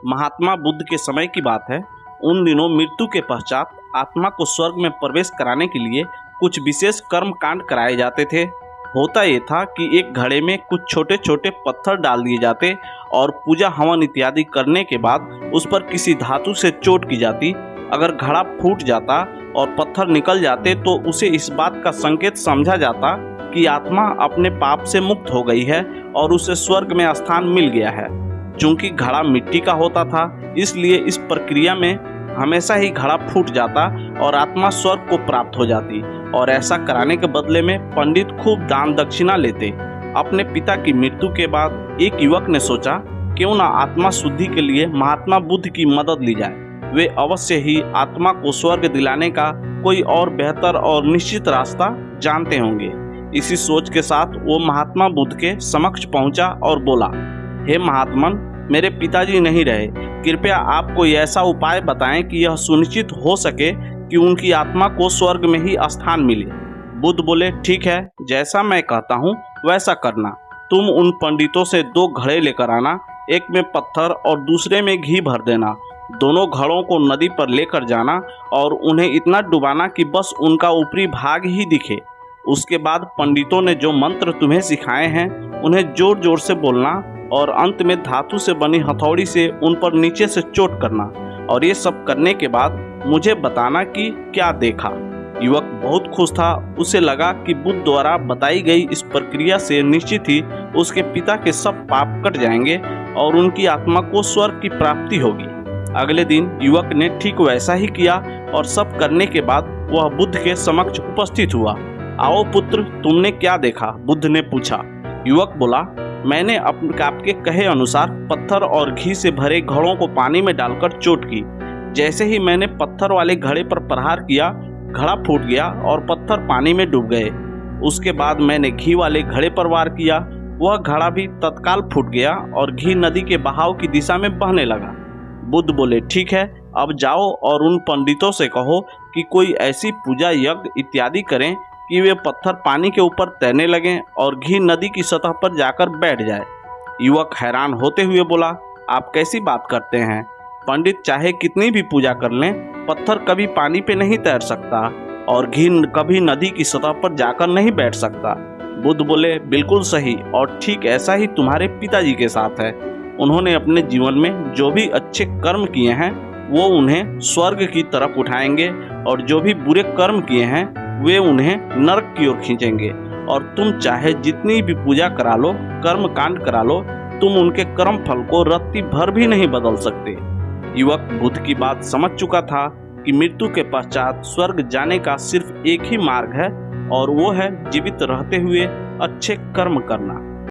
महात्मा बुद्ध के समय की बात है। उन दिनों मृत्यु के पश्चात आत्मा को स्वर्ग में प्रवेश कराने के लिए कुछ विशेष कर्म कांड कराए जाते थे। होता ये था कि एक घड़े में कुछ छोटे छोटे पत्थर डाल दिए जाते और पूजा हवन इत्यादि करने के बाद उस पर किसी धातु से चोट की जाती। अगर घड़ा फूट जाता और पत्थर निकल जाते तो उसे इस बात का संकेत समझा जाता कि आत्मा अपने पाप से मुक्त हो गई है और उसे स्वर्ग में स्थान मिल गया है। चूंकि घड़ा मिट्टी का होता था, इसलिए इस प्रक्रिया में हमेशा ही घड़ा फूट जाता और आत्मा स्वर्ग को प्राप्त हो जाती। और ऐसा कराने के बदले में पंडित खूब दान दक्षिणा लेते। अपने पिता की मृत्यु के बाद एक युवक ने सोचा, क्यों ना आत्मा शुद्धि के लिए महात्मा बुद्ध की मदद ली जाए। वे अवश्य ही आत्मा को स्वर्ग दिलाने का कोई और बेहतर और निश्चित रास्ता जानते होंगे। इसी सोच के साथ वो महात्मा बुद्ध के समक्ष पहुंचा और बोला, हे महात्मन, मेरे पिताजी नहीं रहे, कृपया आप कोई ऐसा उपाय बताएं कि यह सुनिश्चित हो सके कि उनकी आत्मा को स्वर्ग में ही स्थान मिले। बुद्ध बोले, ठीक है, जैसा मैं कहता हूँ वैसा करना। तुम उन पंडितों से 2 घड़े लेकर आना, एक में पत्थर और दूसरे में घी भर देना। दोनों घड़ों को नदी पर लेकर जाना और उन्हें इतना डुबाना कि बस उनका ऊपरी भाग ही दिखे। उसके बाद पंडितों ने जो मंत्र तुम्हें सिखाए हैं उन्हें जोर जोर से बोलना और अंत में धातु से बनी हथौड़ी से उन पर नीचे से चोट करना। और ये सब करने के बाद मुझे बताना कि क्या देखा। युवक बहुत खुश था। उसे लगा कि बुद्ध द्वारा बताई गई इस प्रक्रिया से निश्चित ही उसके पिता के सब पाप कट जाएंगे और उनकी आत्मा को स्वर्ग की प्राप्ति होगी। अगले दिन युवक ने ठीक वैसा ही किया और सब करने के बाद वह बुद्ध के समक्ष उपस्थित हुआ। आओ पुत्र, तुमने क्या देखा? बुद्ध ने पूछा। युवक बोला, मैंने आपके कहे अनुसार पत्थर और घी से भरे घड़ों को पानी में डालकर चोट की। जैसे ही मैंने पत्थर वाले घड़े पर प्रहार किया, घड़ा फूट गया और पत्थर पानी में डूब गए। उसके बाद मैंने घी वाले घड़े पर वार किया, वह घड़ा भी तत्काल फूट गया और घी नदी के बहाव की दिशा में बहने लगा। बुद्ध बोले, ठीक है, अब जाओ और उन पंडितों से कहो कि कोई ऐसी पूजा यज्ञ इत्यादि करें कि वे पत्थर पानी के ऊपर तैरने लगें और घी नदी की सतह पर जाकर बैठ जाए। युवक हैरान होते हुए बोला, आप कैसी बात करते हैं? पंडित चाहे कितनी भी पूजा कर लें, पत्थर कभी पानी पे नहीं तैर सकता और घी कभी नदी की सतह पर जाकर नहीं बैठ सकता। बुद्ध बोले, बिल्कुल सही, और ठीक ऐसा ही तुम्हारे पिताजी के साथ है। उन्होंने अपने जीवन में जो भी अच्छे कर्म किए हैं वो उन्हें स्वर्ग की तरफ उठाएंगे और जो भी बुरे कर्म किए हैं वे उन्हें नरक की ओर खींचेंगे। और तुम चाहे जितनी भी पूजा करा लो, कर्म कांड करा लो, तुम उनके कर्म फल को रत्ती भर भी नहीं बदल सकते। युवक बुद्ध की बात समझ चुका था कि मृत्यु के पश्चात स्वर्ग जाने का सिर्फ एक ही मार्ग है और वो है जीवित रहते हुए अच्छे कर्म करना।